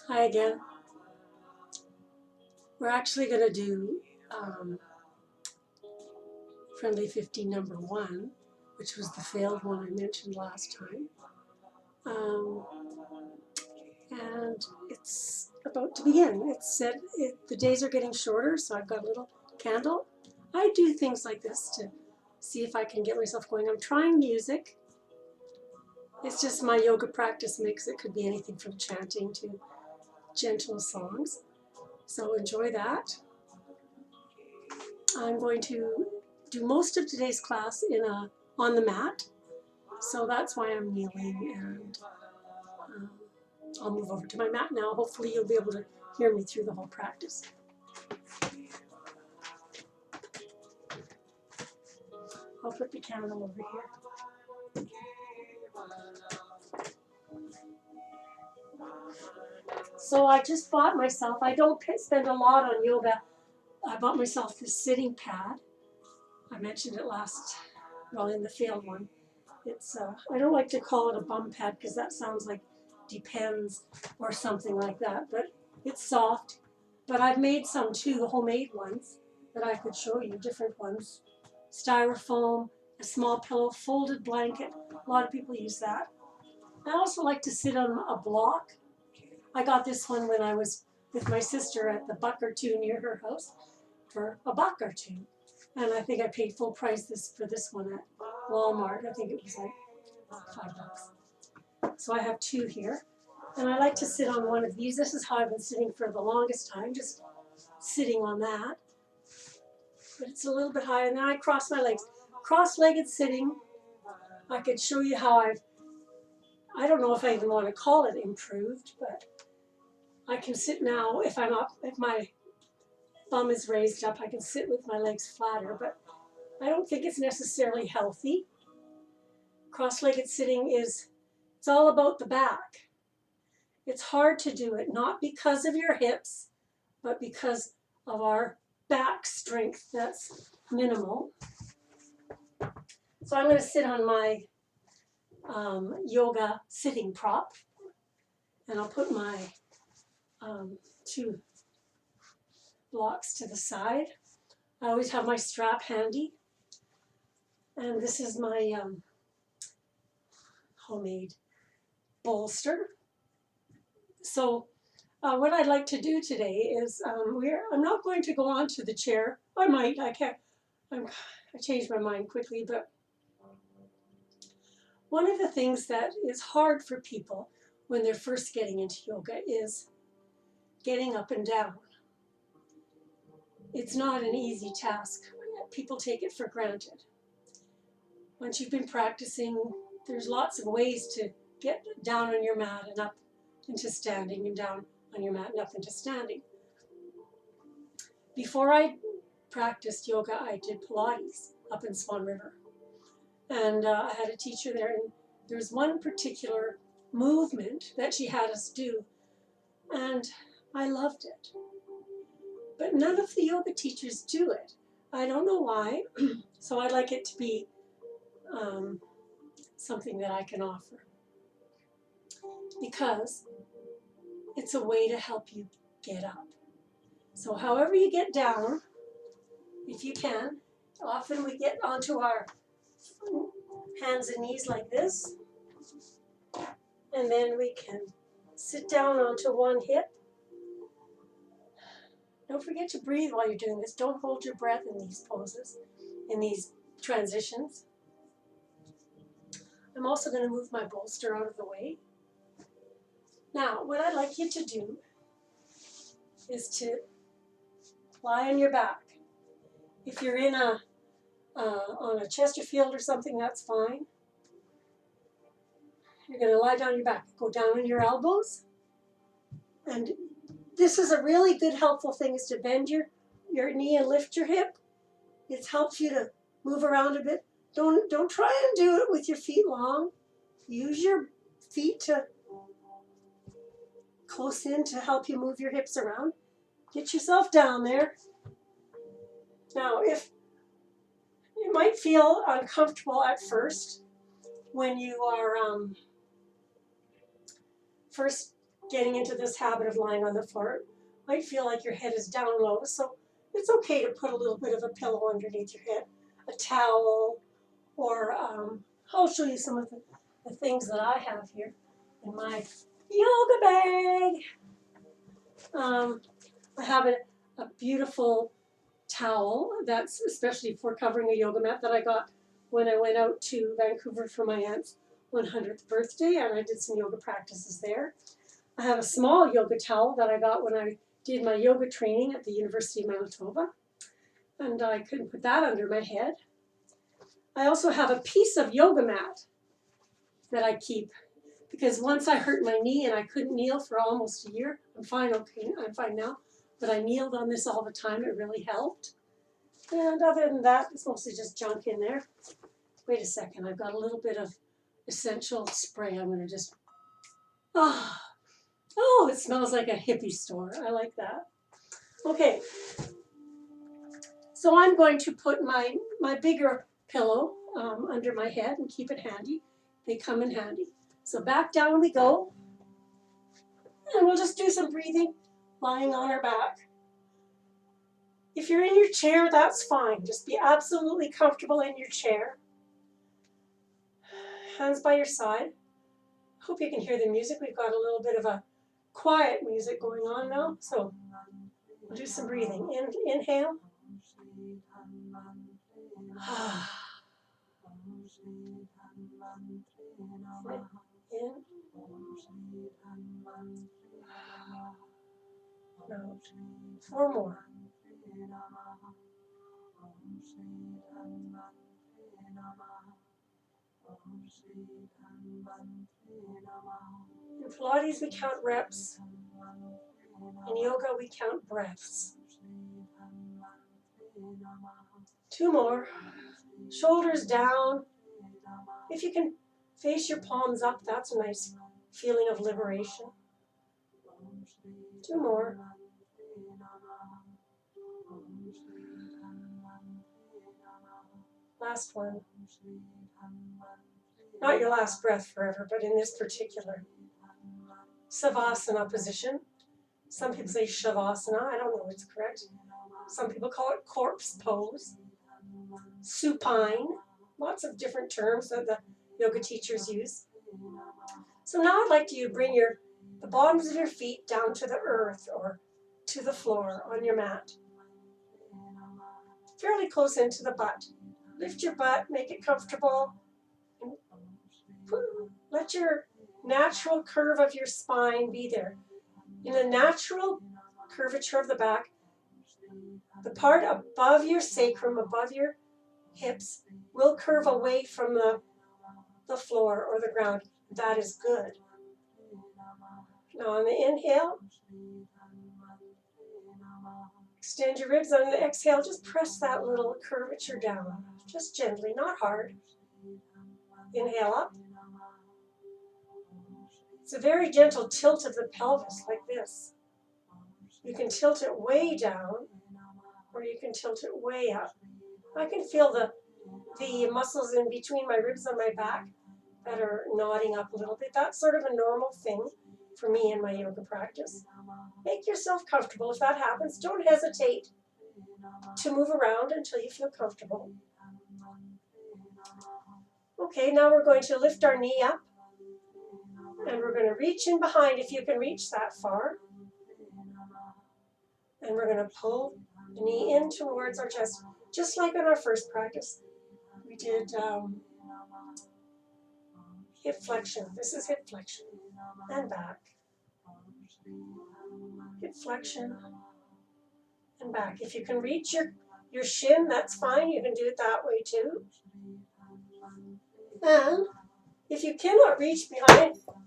Hi again. We're actually going to do friendly 15 number 1, which was the failed one I mentioned last time. Um, and it's about to begin. The days are getting shorter, so I've got a little candle. I do things like this to see if I can get myself going. I'm trying music. It's just my yoga practice mix. It could be anything from chanting to gentle songs. So enjoy that. I'm going to do most of today's class on the mat, so that's why I'm kneeling, and I'll move over to my mat now. Hopefully you'll be able to hear me through the whole practice. I'll put the candle over here. So I just bought myself, I don't spend a lot on yoga. I bought myself this sitting pad. I mentioned it in the failed one. It's I don't like to call it a bum pad because that sounds like Depends or something like that, but it's soft. But I've made some too, homemade ones that I could show you, different ones. Styrofoam, a small pillow, folded blanket. A lot of people use that. I also like to sit on a block. I got this one when I was with my sister at the buck or two near her house for a buck or two. And I think I paid full price for this one at Walmart. I think it was like $5. So I have 2 here. And I like to sit on one of these. This is how I've been sitting for the longest time, just sitting on that. But it's a little bit high, and then I cross my legs. Cross-legged sitting, I could show you how I don't know if I even want to call it improved, but I can sit now if my bum is raised up, I can sit with my legs flatter, but I don't think it's necessarily healthy. Cross-legged sitting it's all about the back. It's hard to do it, not because of your hips, but because of our back strength that's minimal. So I'm going to sit on my yoga sitting prop, and I'll put my 2 blocks to the side. I always have my strap handy, and this is my homemade bolster. So what I'd like to do today is I'm not going to go onto the chair. I might. I can't. I changed my mind quickly, but one of the things that is hard for people when they're first getting into yoga is getting up and down. It's not an easy task. People take it for granted. Once you've been practicing, there's lots of ways to get down on your mat and up into standing, and down on your mat and up into standing. Before I practiced yoga, I did Pilates up in Swan River. And I had a teacher there, and there was one particular movement that she had us do, and I loved it. But none of the yoga teachers do it. I don't know why, so I'd like it to be something that I can offer, because it's a way to help you get up. So however you get down, if you can, often we get onto our hands and knees like this, and then we can sit down onto one hip. Don't forget to breathe while you're doing this. Don't hold your breath in these poses, in these transitions. I'm also going to move my bolster out of the way. Now, what I'd like you to do is to lie on your back. If you're on a Chesterfield or something, that's fine. You're going to lie down on your back. Go down on your elbows. And this is a really good, helpful thing, is to bend your knee and lift your hip. It helps you to move around a bit. Don't try and do it with your feet long. Use your feet to close in to help you move your hips around. Get yourself down there. Now, if you might feel uncomfortable at first when you are first getting into this habit of lying on the floor, it might feel like your head is down low. So it's okay to put a little bit of a pillow underneath your head, a towel, or I'll show you some of the things that I have here in my yoga bag. I have a beautiful towel that's especially for covering a yoga mat that I got when I went out to Vancouver for my aunt's 100th birthday, and I did some yoga practices there. I have a small yoga towel that I got when I did my yoga training at the University of Manitoba, and I couldn't put that under my head. I also have a piece of yoga mat that I keep because once I hurt my knee and I couldn't kneel for almost a year. I'm fine, okay, I'm fine now, but I kneeled on this all the time. It really helped. And other than that, it's mostly just junk in there. Wait a second, I've got a little bit of essential spray. I'm going to just, oh, it smells like a hippie store. I like that. Okay, so I'm going to put my bigger pillow under my head and keep it handy. They come in handy. So back down we go. And we'll just do some breathing, lying on our back. If you're in your chair, that's fine. Just be absolutely comfortable in your chair. Hands by your side. Hope you can hear the music. We've got a little bit of a quiet music going on now. So we'll do some breathing. Inhale. In. Out. 4 more. In Pilates, we count reps. In yoga, we count breaths. 2 more. Shoulders down. If you can face your palms up, that's a nice feeling of liberation. 2 more. Last one. Not your last breath forever, but in this particular Savasana position. Some people say Shavasana. I don't know what's correct. Some people call it corpse pose. Supine. Lots of different terms that the yoga teachers use. So now I'd like you to bring the bottoms of your feet down to the earth or to the floor on your mat. Fairly close into the butt. Lift your butt, make it comfortable. Let your natural curve of your spine be there. In a natural curvature of the back, the part above your sacrum, above your hips, will curve away from the floor or the ground. That is good. Now on the inhale, extend your ribs. On the exhale, just press that little curvature down. Just gently, not hard. Inhale up. It's a very gentle tilt of the pelvis, like this. You can tilt it way down, or you can tilt it way up. I can feel the muscles in between my ribs on my back that are nodding up a little bit. That's sort of a normal thing for me in my yoga practice. Make yourself comfortable. If that happens, don't hesitate to move around until you feel comfortable. Okay, now we're going to lift our knee up. And we're going to reach in behind if you can reach that far. And we're going to pull the knee in towards our chest, just like in our first practice. We did hip flexion. This is hip flexion. And back. Hip flexion. And back. If you can reach your shin, that's fine. You can do it that way too. And if you cannot reach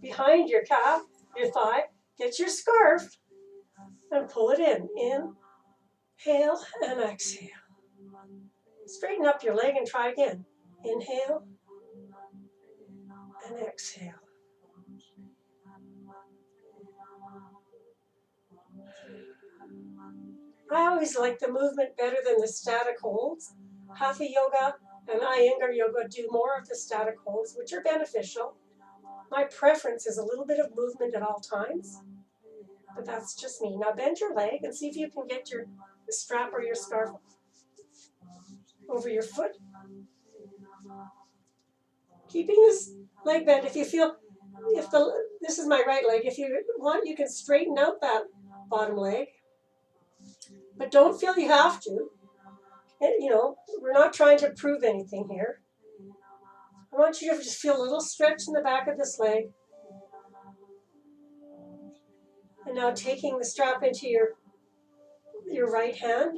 behind your calf, your thigh, get your scarf and pull it in. Inhale and exhale. Straighten up your leg and try again. Inhale and exhale. I always like the movement better than the static holds. Hatha yoga and Iyengar yoga do more of the static holds, which are beneficial. My preference is a little bit of movement at all times, but that's just me. Now bend your leg and see if you can get your strap or your scarf over your foot. Keeping this leg bent. If you feel, this is my right leg. If you want, you can straighten out that bottom leg, but don't feel you have to. We're not trying to prove anything here. I want you to just feel a little stretch in the back of this leg. And now taking the strap into your right hand.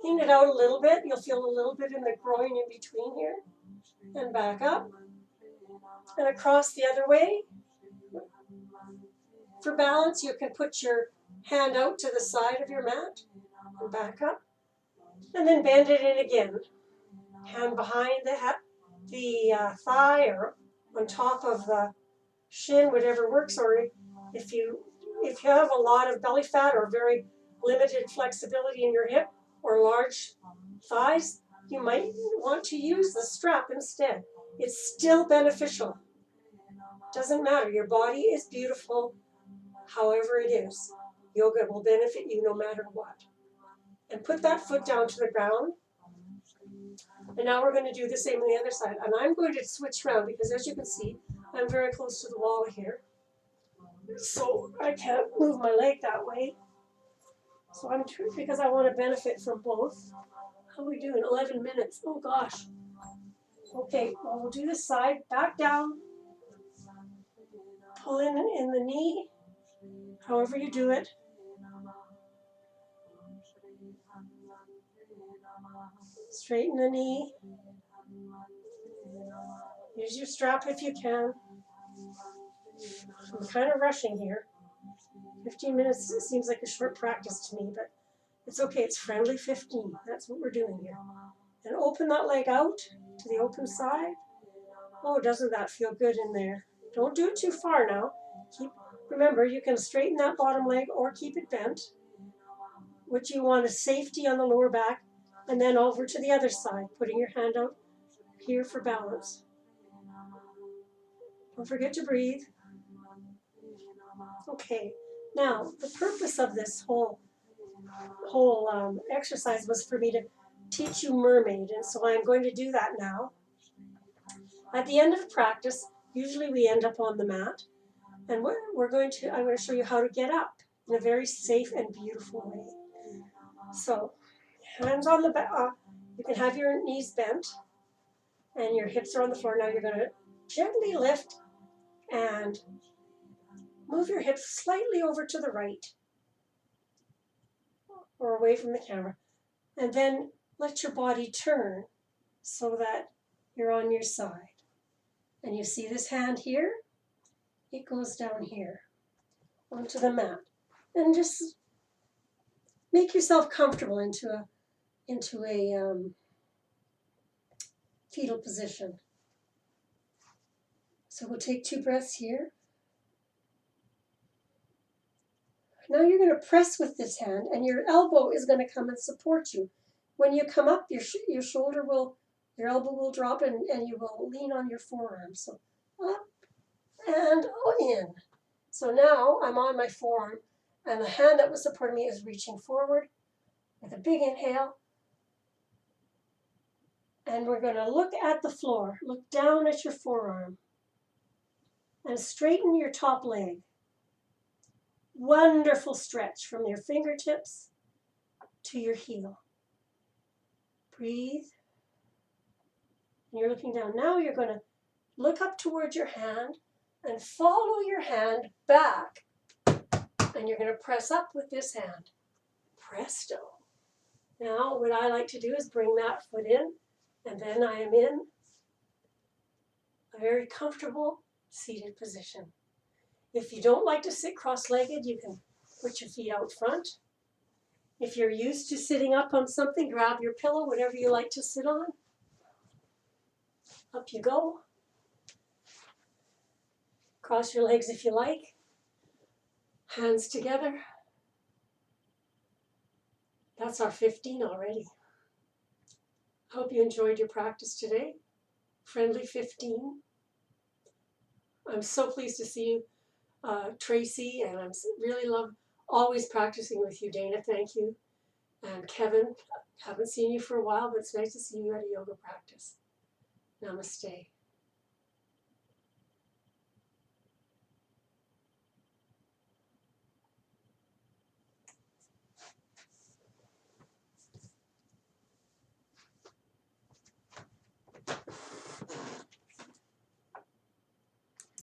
Lean it out a little bit. You'll feel a little bit in the groin in between here. And back up. And across the other way. For balance, you can put your hand out to the side of your mat. And back up. And then bend it in again. Hand behind the thigh or on top of the shin, whatever works. Or if you have a lot of belly fat or very limited flexibility in your hip or large thighs, you might want to use the strap instead. It's still beneficial. Doesn't matter. Your body is beautiful however it is. Yoga will benefit you no matter what. And put that foot down to the ground. And now we're going to do the same on the other side. And I'm going to switch around because, as you can see, I'm very close to the wall here. So I can't move my leg that way. So because I want to benefit from both. How are we doing? 11 minutes. Oh gosh. Okay, well, we'll do this side. Back down. Pull in the knee. However you do it. Straighten the knee. Use your strap if you can. I'm kind of rushing here. 15 minutes seems like a short practice to me, but it's okay. It's friendly 15. That's what we're doing here. And open that leg out to the open side. Oh, doesn't that feel good in there? Don't do it too far now. Remember, you can straighten that bottom leg or keep it bent. What you want is safety on the lower back, and then over to the other side, putting your hand out here for balance. Don't forget to breathe. Okay, now the purpose of this whole exercise was for me to teach you mermaid, and so I'm going to do that now. At the end of practice, usually we end up on the mat, and I'm going to show you how to get up in a very safe and beautiful way. So, hands on the back. You can have your knees bent, and your hips are on the floor. Now you're going to gently lift and move your hips slightly over to the right or away from the camera. And then let your body turn so that you're on your side. And you see this hand here? It goes down here onto the mat. And just make yourself comfortable into a fetal position. So we'll take 2 breaths here. Now you're going to press with this hand, and your elbow is going to come and support you. When you come up, your elbow will drop, and you will lean on your forearm. So up and in. So now I'm on my forearm, and the hand that was supporting me is reaching forward with a big inhale. And we're going to look at the floor. Look down at your forearm. And straighten your top leg. Wonderful stretch from your fingertips to your heel. Breathe. And you're looking down. Now you're going to look up towards your hand and follow your hand back. And you're going to press up with this hand. Presto. Now what I like to do is bring that foot in, and then I am in a very comfortable seated position. If you don't like to sit cross-legged, you can put your feet out front. If you're used to sitting up on something, grab your pillow, whatever you like to sit on. Up you go. Cross your legs if you like. Hands together. That's our 15 already. Hope you enjoyed your practice today. Friendly 15. I'm so pleased to see you, Tracy, and I'm really love always practicing with you, Dana. Thank you. And Kevin, haven't seen you for a while, but it's nice to see you at a yoga practice. Namaste.